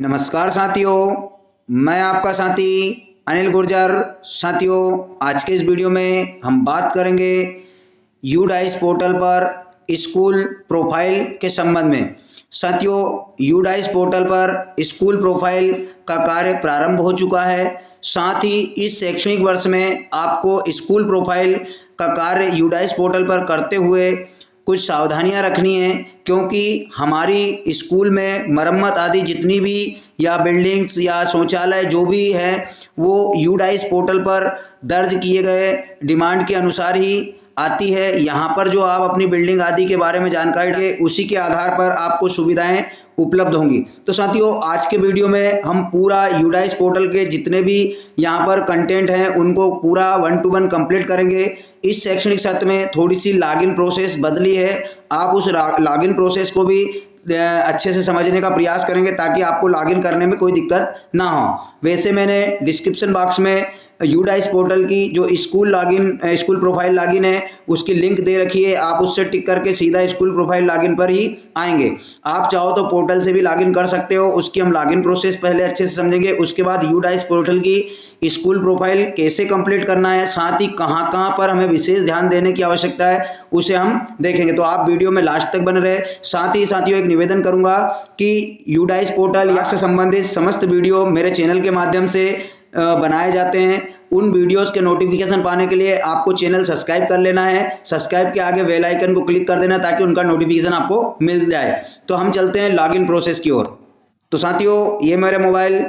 नमस्कार साथियों, मैं आपका साथी अनिल गुर्जर। साथियों, आज के इस वीडियो में हम बात करेंगे यूडाइस पोर्टल पर स्कूल प्रोफाइल के संबंध में। साथियों, यूडाइस पोर्टल पर स्कूल प्रोफाइल का कार्य प्रारंभ हो चुका है। साथ ही इस शैक्षणिक वर्ष में आपको स्कूल प्रोफाइल का कार्य यूडाइस पोर्टल पर करते हुए कुछ सावधानियां रखनी है, क्योंकि हमारी स्कूल में मरम्मत आदि जितनी भी या बिल्डिंग्स या शौचालय जो भी है वो यूडाइस पोर्टल पर दर्ज किए गए डिमांड के अनुसार ही आती है। यहाँ पर जो आप अपनी बिल्डिंग आदि के बारे में जानकारी देंगे उसी के आधार पर आपको सुविधाएं उपलब्ध होंगी। तो साथियों, आज के वीडियो में हम पूरा यूडाइस पोर्टल के जितने भी यहाँ पर कंटेंट हैं उनको पूरा 1 to 1 कंप्लीट करेंगे। इस शैक्षणिक सत्र में थोड़ी सी लॉगिन प्रोसेस बदली है, आप उस लॉगिन प्रोसेस को भी अच्छे से समझने का प्रयास करेंगे ताकि आपको लॉगिन करने में कोई दिक्कत ना हो। वैसे मैंने डिस्क्रिप्शन बॉक्स में यूडाइस पोर्टल की जो स्कूल प्रोफाइल लॉगिन है उसकी लिंक दे रखी है। आप उससे टिक करके सीधा स्कूल प्रोफाइल लॉगिन पर ही आएंगे। आप चाहो तो पोर्टल से भी लॉगिन कर सकते हो, उसकी हम लॉगिन प्रोसेस पहले अच्छे से समझेंगे। उसके बाद यूडाइस पोर्टल की स्कूल प्रोफाइल कैसे कंप्लीट करना है, साथ ही कहाँ कहाँ पर हमें विशेष ध्यान देने की आवश्यकता है उसे हम देखेंगे। तो आप वीडियो में लास्ट तक बने रहे। साथ ही साथियों, एक निवेदन करूंगा कि यूडाइस पोर्टल या से संबंधित समस्त वीडियो मेरे चैनल के माध्यम से बनाए जाते हैं। उन वीडियोस के नोटिफिकेशन पाने के लिए आपको चैनल सब्सक्राइब कर लेना है। सब्सक्राइब के आगे बेल आइकन को क्लिक कर देना ताकि उनका नोटिफिकेशन आपको मिल जाए। तो हम चलते हैं लॉगिन प्रोसेस की ओर। तो साथियों, ये मेरे मोबाइल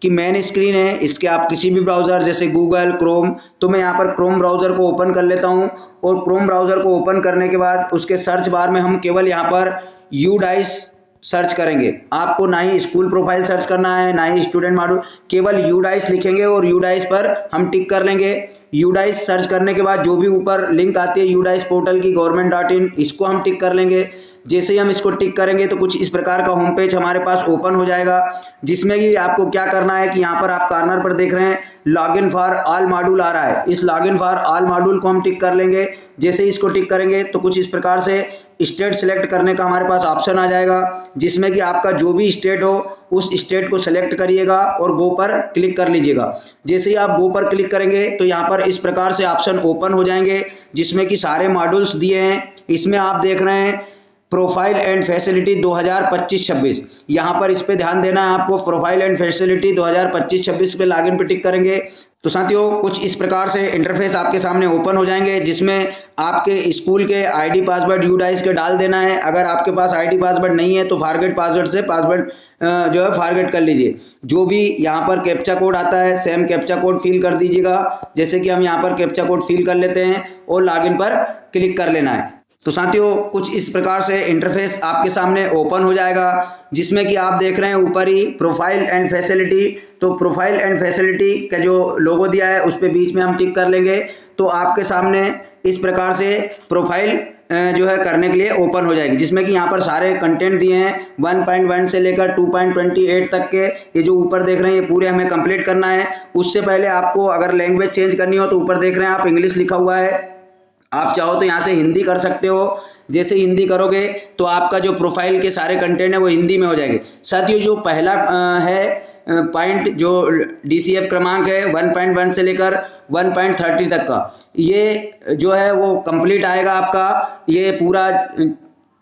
की मेन स्क्रीन है। इसके आप किसी भी ब्राउज़र जैसे गूगल, क्रोम, तो मैं यहाँ पर क्रोम ब्राउज़र को ओपन कर लेता हूँ। और क्रोम ब्राउज़र को ओपन करने के बाद उसके सर्च बार में हम केवल यहाँ पर यूडाइस सर्च करेंगे। आपको ना ही स्कूल प्रोफाइल सर्च करना है ना ही स्टूडेंट मॉड्यूल, केवल यूडाइस लिखेंगे और यूडाइस पर हम टिक कर लेंगे। यूडाइस सर्च करने के बाद जो भी ऊपर लिंक आती है यूडाइस पोर्टल की government.in, इसको हम टिक कर लेंगे। जैसे ही हम इसको टिक करेंगे तो कुछ इस प्रकार का होम पेज हमारे पास ओपन हो जाएगा, जिसमें कि आपको क्या करना है कि यहाँ पर आप कॉर्नर पर देख रहे हैं लॉगिन फॉर ऑल मॉड्यूल आ रहा है। इस लॉगिन फॉर ऑल मॉड्यूल को हम टिक कर लेंगे। जैसे ही इसको टिक करेंगे तो कुछ इस प्रकार से स्टेट सेलेक्ट करने का हमारे पास ऑप्शन आ जाएगा, जिसमें कि आपका जो भी स्टेट हो उस स्टेट को सेलेक्ट करिएगा और गो पर क्लिक कर लीजिएगा। जैसे ही आप गो पर क्लिक करेंगे तो यहाँ पर इस प्रकार से ऑप्शन ओपन हो जाएंगे, जिसमें कि सारे मॉड्यूल्स दिए हैं। इसमें आप देख रहे हैं प्रोफाइल एंड फैसिलिटी 2025-26। यहाँ पर इस पे ध्यान देना है आपको। प्रोफाइल एंड फैसिलिटी 2025-26 पे लॉगिन पे टिक करेंगे तो साथियों कुछ इस प्रकार से इंटरफेस आपके सामने ओपन हो जाएंगे, जिसमें आपके स्कूल के आईडी पासवर्ड यूडाइस के डाल देना है। अगर आपके पास आईडी पासवर्ड नहीं है तो फॉरगेट पासवर्ड से पासवर्ड जो है फॉरगेट कर लीजिए। जो भी यहाँ पर कैप्चा कोड आता है सेम कैप्चा कोड फिल कर दीजिएगा। जैसे कि हम यहाँ पर कैप्चा कोड फिल कर लेते हैं और लॉगिन पर क्लिक कर लेना है। तो साथियों कुछ इस प्रकार से इंटरफेस आपके सामने ओपन हो जाएगा, जिसमें कि आप देख रहे हैं ऊपर ही प्रोफाइल एंड फैसिलिटी। तो प्रोफाइल एंड फैसिलिटी का जो लोगो दिया है उस पे बीच में हम टिक कर लेंगे तो आपके सामने इस प्रकार से प्रोफाइल जो है करने के लिए ओपन हो जाएगी, जिसमें कि यहाँ पर सारे कंटेंट दिए हैं 1.1 से लेकर 2.28 तक के। ये जो ऊपर देख रहे हैं ये पूरे हमें कंप्लीट करना है। उससे पहले आपको अगर लैंग्वेज चेंज करनी हो तो ऊपर देख रहे हैं आप इंग्लिश लिखा हुआ है, आप चाहो तो यहाँ से हिंदी कर सकते हो। जैसे हिंदी करोगे तो आपका जो प्रोफाइल के सारे कंटेंट है वो हिंदी में हो जाएंगे। साथियों, जो पहला है पॉइंट जो DCF क्रमांक है 1.1 से लेकर 1.30 तक का, ये जो है वो कंप्लीट आएगा आपका। ये पूरा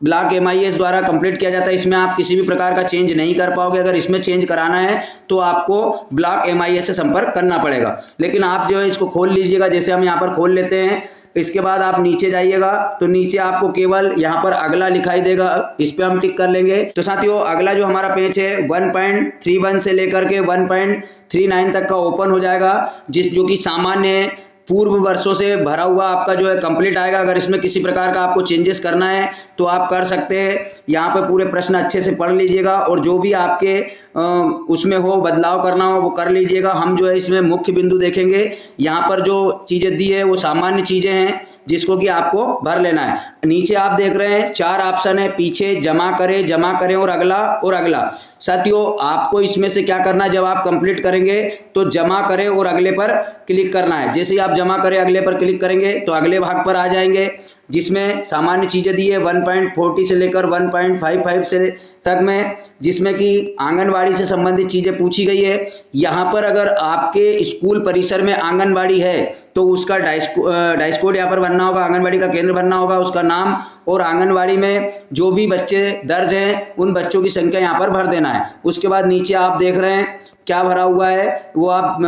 ब्लॉक MIS द्वारा कंप्लीट किया जाता है। इसमें आप किसी भी प्रकार का चेंज नहीं कर पाओगे। अगर इसमें चेंज कराना है तो आपको ब्लॉक MIS से संपर्क करना पड़ेगा। लेकिन आप जो है इसको खोल लीजिएगा। जैसे हम यहाँ पर खोल लेते हैं, इसके बाद आप नीचे जाइएगा तो नीचे आपको केवल यहाँ पर अगला दिखाई देगा, इस पे हम टिक कर लेंगे। तो साथियों अगला जो हमारा पेज है 1.31 से लेकर के 1.39 तक का ओपन हो जाएगा, जो कि सामान्य पूर्व वर्षों से भरा हुआ आपका जो है कंप्लीट आएगा। अगर इसमें किसी प्रकार का आपको चेंजेस करना है तो आप कर सकते हैं। यहाँ पे पूरे प्रश्न अच्छे से पढ़ लीजिएगा और जो भी आपके उसमें हो बदलाव करना हो वो कर लीजिएगा। हम जो है इसमें मुख्य बिंदु देखेंगे। यहाँ पर जो चीज़ें दी है वो सामान्य चीज़ें हैं। जिसको कि आपको भर लेना है। नीचे आप देख रहे हैं 4 ऑप्शन है, पीछे, जमा करें और अगला। साथियों आपको इसमें से क्या करना है, जब आप कंप्लीट करेंगे तो जमा करें और अगले पर क्लिक करना है। जैसे ही आप जमा करें अगले पर क्लिक करेंगे तो अगले भाग पर आ जाएंगे, जिसमें सामान्य चीज़ें दी है 1.40 से लेकर 1.55 से तक में, जिसमें कि आंगनवाड़ी से संबंधित चीज़ें पूछी गई है। यहाँ पर अगर आपके स्कूल परिसर में आंगनवाड़ी है तो उसका डाइस कोड यहाँ पर भरना होगा, आंगनवाड़ी का केंद्र भरना होगा, उसका नाम, और आंगनवाड़ी में जो भी बच्चे दर्ज हैं उन बच्चों की संख्या यहाँ पर भर देना है। उसके बाद नीचे आप देख रहे हैं क्या भरा हुआ है वो आप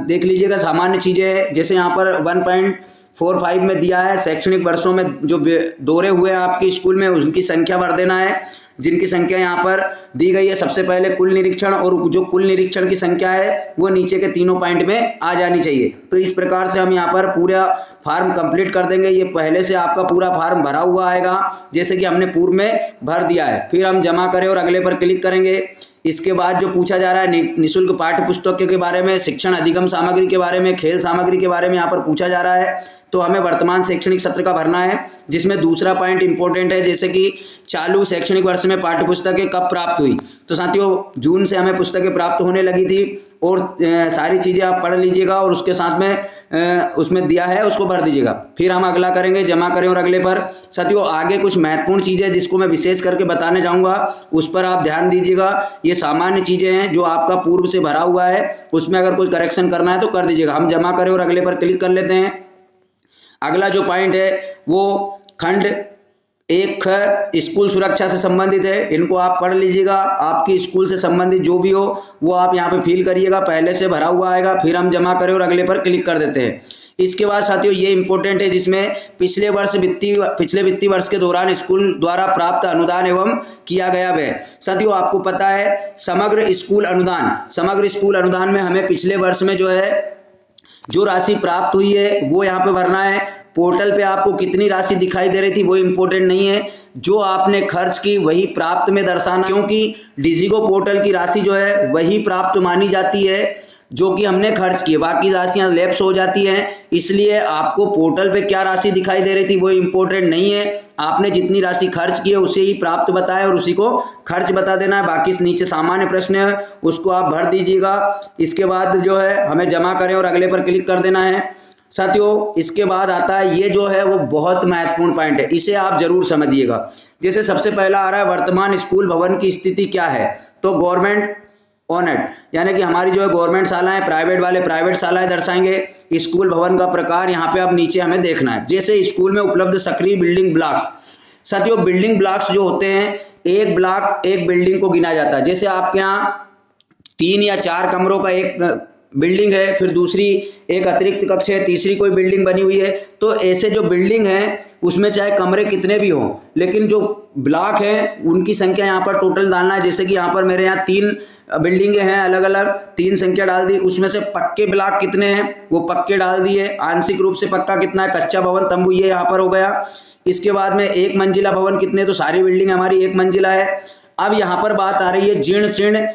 देख लीजिएगा। सामान्य चीज़ें जैसे यहाँ पर 1.45 में दिया है, शैक्षणिक वर्षों में जो दौरे हुए हैं आपके स्कूल में उनकी संख्या भर देना है, जिनकी संख्या यहाँ पर दी गई है। सबसे पहले कुल निरीक्षण, और जो कुल निरीक्षण की संख्या है वो नीचे के तीनों पॉइंट में आ जानी चाहिए। तो इस प्रकार से हम यहाँ पर पूरा फार्म कंप्लीट कर देंगे। ये पहले से आपका पूरा फार्म भरा हुआ आएगा, जैसे कि हमने पूर्व में भर दिया है। फिर हम जमा करें और अगले पर क्लिक करेंगे। इसके बाद जो पूछा जा रहा है निःशुल्क पाठ्य पुस्तकों के बारे में, शिक्षण अधिगम सामग्री के बारे में, खेल सामग्री के बारे में यहाँ पर पूछा जा रहा है। तो हमें वर्तमान शैक्षणिक सत्र का भरना है, जिसमें दूसरा पॉइंट इंपॉर्टेंट है, जैसे कि चालू शैक्षणिक वर्ष में पाठ्य पुस्तकें कब प्राप्त हुई। तो साथियों जून से हमें पुस्तकें प्राप्त होने लगी थी, और सारी चीज़ें आप पढ़ लीजिएगा और उसके साथ में उसमें दिया है उसको भर दीजिएगा। फिर हम अगला करेंगे, जमा करें और अगले पर। साथियों आगे कुछ महत्वपूर्ण चीज़ें जिसको मैं विशेष करके बताने जाऊँगा, उस पर आप ध्यान दीजिएगा। ये सामान्य चीज़ें हैं जो आपका पूर्व से भरा हुआ है, उसमें अगर कोई करेक्शन करना है तो कर दीजिएगा। हम जमा करें और अगले पर क्लिक कर लेते हैं। अगला जो पॉइंट है वो खंड 1 स्कूल सुरक्षा से संबंधित है। इनको आप पढ़ लीजिएगा, आपकी स्कूल से संबंधित जो भी हो वो आप यहाँ पे फिल करिएगा, पहले से भरा हुआ आएगा। फिर हम जमा करें और अगले पर क्लिक कर देते हैं। इसके बाद साथियों ये इंपॉर्टेंट है, जिसमें पिछले वित्तीय वर्ष के दौरान स्कूल द्वारा प्राप्त अनुदान एवं किया गया व्यय। साथियों आपको पता है समग्र स्कूल अनुदान में हमें पिछले वर्ष में जो है जो राशि प्राप्त हुई है वो यहाँ पे भरना है। पोर्टल पे आपको कितनी राशि दिखाई दे रही थी वो इम्पोर्टेंट नहीं है, जो आपने खर्च की वही प्राप्त में दर्शाना, क्योंकि डिजिगो पोर्टल की राशि जो है वही प्राप्त मानी जाती है जो कि हमने खर्च की, बाकी राशियां लैप्स हो जाती हैं। इसलिए आपको पोर्टल पे क्या राशि दिखाई दे रही थी वो इम्पोर्टेंट नहीं है, आपने जितनी राशि खर्च की है उसे ही प्राप्त बताया और उसी को खर्च बता देना है। बाकी नीचे सामान्य प्रश्न है उसको आप भर दीजिएगा। इसके बाद जो है हमें जमा करें और अगले पर क्लिक कर देना है। साथियों इसके बाद आता है ये जो है वो बहुत महत्वपूर्ण पॉइंट है, इसे आप जरूर समझिएगा। जैसे सबसे पहला आ रहा है वर्तमान स्कूल भवन की स्थिति क्या है, तो गवर्नमेंट ऑनर्ड, यानी कि हमारी जो है गवर्नमेंट शालाएं, प्राइवेट वाले प्राइवेट शालाएं दर्शाएंगे। स्कूल भवन का प्रकार यहाँ पे आप नीचे हमें देखना है। जैसे स्कूल में उपलब्ध सक्रिय बिल्डिंग ब्लॉक्स। साथियों बिल्डिंग ब्लॉक्स जो होते हैं, एक ब्लॉक एक बिल्डिंग को गिना जाता है। जैसे आपके यहाँ 3 या 4 कमरों का एक बिल्डिंग है, फिर दूसरी एक अतिरिक्त कक्ष है, तीसरी कोई बिल्डिंग बनी हुई है, तो ऐसे जो बिल्डिंग है उसमें चाहे कमरे कितने भी हों, लेकिन जो ब्लॉक हैं उनकी संख्या यहाँ पर टोटल डालना है। जैसे कि यहाँ पर मेरे यहाँ 3 बिल्डिंगें हैं अलग अलग, 3 संख्या डाल दी, उसमें से पक्के ब्लॉक कितने हैं वो पक्के डाल दिए, आंशिक रूप से पक्का कितना है, कच्चा भवन तंबू ये यहाँ पर हो गया। इसके बाद में 1 मंजिला भवन कितने, तो सारी बिल्डिंग हमारी 1 मंजिला है। अब यहाँ पर बात आ रही है जीर्ण शीर्ण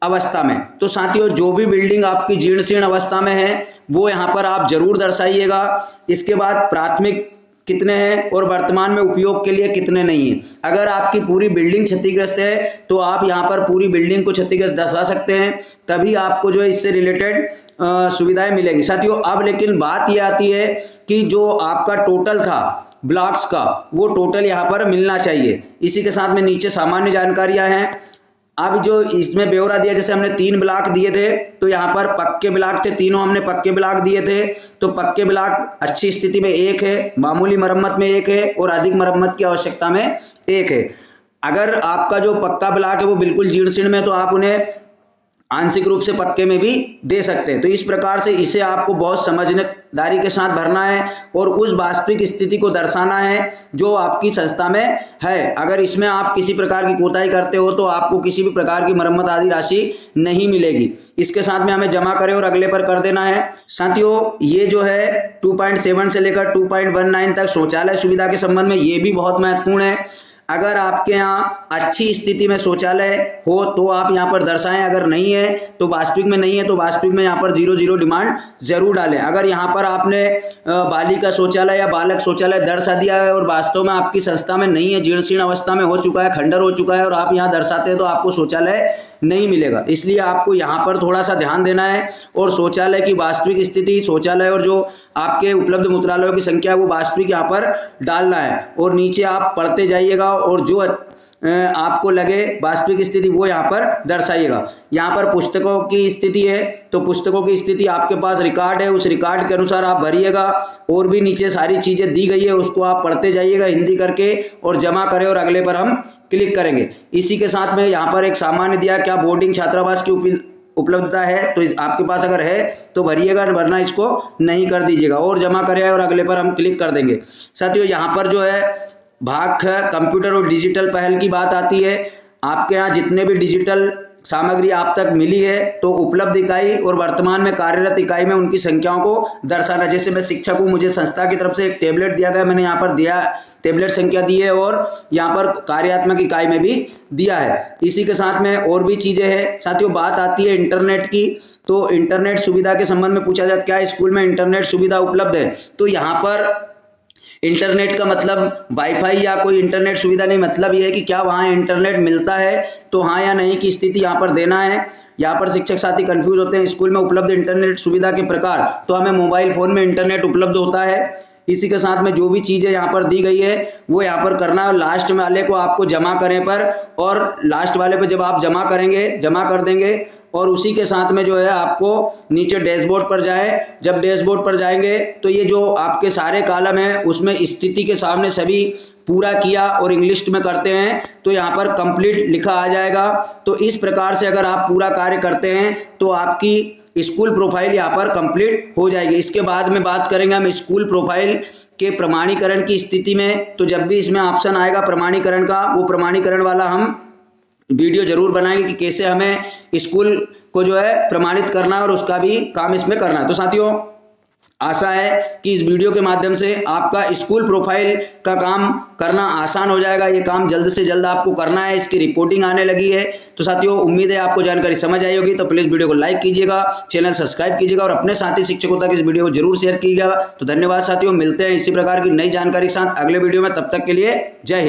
अवस्था में। तो साथियों जो भी बिल्डिंग आपकी जीर्ण शीर्ण अवस्था में है वो यहाँ पर आप जरूर दर्शाइएगा। इसके बाद प्राथमिक कितने हैं और वर्तमान में उपयोग के लिए कितने नहीं है। अगर आपकी पूरी बिल्डिंग क्षतिग्रस्त है तो आप यहाँ पर पूरी बिल्डिंग को क्षतिग्रस्त दर्शा सकते हैं, तभी आपको जो है इससे रिलेटेड सुविधाएं मिलेंगी। साथियों अब लेकिन बात ये आती है कि जो आपका टोटल था ब्लॉक्स का वो टोटल यहाँ पर मिलना चाहिए। इसी के साथ में नीचे सामान्य जानकारियाँ हैं। अब जो इसमें ब्यौरा दिया, जैसे हमने 3 ब्लॉक दिए थे तो यहाँ पर पक्के ब्लॉक थे, तीनों हमने पक्के ब्लॉक दिए थे। तो पक्के ब्लॉक अच्छी स्थिति में 1 है, मामूली मरम्मत में 1 है और अधिक मरम्मत की आवश्यकता में 1 है। अगर आपका जो पक्का ब्लॉक है वो बिल्कुल जीर्ण शीर्ण में, तो आप उन्हें आंशिक रूप से पक्के में भी दे सकते हैं। तो इस प्रकार से इसे आपको बहुत समझदारी के साथ भरना है और उस वास्तविक स्थिति को दर्शाना है जो आपकी संस्था में है। अगर इसमें आप किसी प्रकार की कोताही करते हो तो आपको किसी भी प्रकार की मरम्मत आदि राशि नहीं मिलेगी। इसके साथ में हमें जमा करें और अगले पर कर देना है। साथियों ये जो है 2.7 से लेकर 2.19 तक शौचालय सुविधा के संबंध में ये भी बहुत महत्वपूर्ण है। अगर आपके यहाँ अच्छी स्थिति में शौचालय हो तो आप यहाँ पर दर्शाएं, अगर नहीं है तो वास्तविक में नहीं है तो वास्तविक में यहाँ पर 00 डिमांड जरूर डालें। अगर यहाँ पर आपने बालिका शौचालय या बालक शौचालय दर्शा दिया है और वास्तव में आपकी संस्था में नहीं है, जीर्ण शीर्ण अवस्था में हो चुका है, खंडर हो चुका है और आप यहाँ दर्शाते हैं तो आपको शौचालय नहीं मिलेगा। इसलिए आपको यहाँ पर थोड़ा सा ध्यान देना है और शौचालय की वास्तविक स्थिति, शौचालय और जो आपके उपलब्ध मूत्रालयों की संख्या है वो वास्तविक यहाँ पर डालना है और नीचे आप पढ़ते जाइएगा और जो आपको लगे वास्तविक स्थिति वो यहाँ पर दर्शाइएगा। यहाँ पर पुस्तकों की स्थिति है तो पुस्तकों की स्थिति आपके पास रिकॉर्ड है, उस रिकॉर्ड के अनुसार आप भरिएगा और भी नीचे सारी चीज़ें दी गई है उसको आप पढ़ते जाइएगा हिंदी करके और जमा करें और अगले पर हम क्लिक करेंगे। इसी के साथ में यहाँ पर एक सामान्य दिया, क्या बोर्डिंग छात्रावास की उपलब्धता है, तो आपके पास अगर है तो भरिएगा, वरना इसको नहीं कर दीजिएगा और जमा करें और अगले पर हम क्लिक कर देंगे। साथियों यहाँ पर जो है भाग कंप्यूटर और डिजिटल पहल की बात आती है। आपके यहाँ जितने भी डिजिटल सामग्री आप तक मिली है तो उपलब्ध इकाई और वर्तमान में कार्यरत इकाई में उनकी संख्याओं को दर्शाना। जैसे मैं शिक्षक हूँ, मुझे संस्था की तरफ से एक टेबलेट दिया गया, मैंने यहाँ पर दिया टेबलेट संख्या दी है और यहाँ पर कार्यात्मक इकाई में भी दिया है। इसी के साथ में और भी चीज़ें हैं। साथियों बात आती है इंटरनेट की, तो इंटरनेट सुविधा के संबंध में पूछा जाता है क्या स्कूल में इंटरनेट सुविधा उपलब्ध है। तो यहाँ पर इंटरनेट का मतलब वाईफाई या कोई इंटरनेट सुविधा नहीं, मतलब यह है कि क्या वहाँ इंटरनेट मिलता है, तो हाँ या नहीं की स्थिति यहाँ पर देना है। यहाँ पर शिक्षक साथी कंफ्यूज होते हैं स्कूल में उपलब्ध इंटरनेट सुविधा के प्रकार, तो हमें मोबाइल फ़ोन में इंटरनेट उपलब्ध होता है। इसी के साथ में जो भी चीज़ें यहाँ पर दी गई है वो यहाँ पर करना है। लास्ट वाले को आपको जमा करें पर, और लास्ट वाले पर जब आप जमा करेंगे, जमा कर देंगे और उसी के साथ में जो है आपको नीचे डैशबोर्ड पर जाए। जब डैशबोर्ड पर जाएंगे तो ये जो आपके सारे कॉलम हैं उसमें स्थिति के सामने सभी पूरा किया और इंग्लिश में करते हैं तो यहाँ पर कंप्लीट लिखा आ जाएगा। तो इस प्रकार से अगर आप पूरा कार्य करते हैं तो आपकी स्कूल प्रोफाइल यहाँ पर कंप्लीट हो जाएगी। इसके बाद में बात करेंगे हम स्कूल प्रोफाइल के प्रमाणीकरण की स्थिति में। तो जब भी इसमें ऑप्शन आएगा प्रमाणीकरण का, वो प्रमाणीकरण वाला हम वीडियो जरूर बनाएंगे कि कैसे हमें स्कूल को जो है प्रमाणित करना है और उसका भी काम इसमें करना है। तो साथियों आशा है कि इस वीडियो के माध्यम से आपका स्कूल प्रोफाइल का काम करना आसान हो जाएगा। ये काम जल्द से जल्द आपको करना है, इसकी रिपोर्टिंग आने लगी है। तो साथियों उम्मीद है आपको जानकारी समझ आई होगी। तो प्लीज़ वीडियो को लाइक कीजिएगा, चैनल सब्सक्राइब कीजिएगा और अपने साथी शिक्षकों तक इस वीडियो को जरूर शेयर कीजिएगा। तो धन्यवाद साथियों, मिलते हैं इसी प्रकार की नई जानकारी के साथ अगले वीडियो में। तब तक के लिए जय हिंद।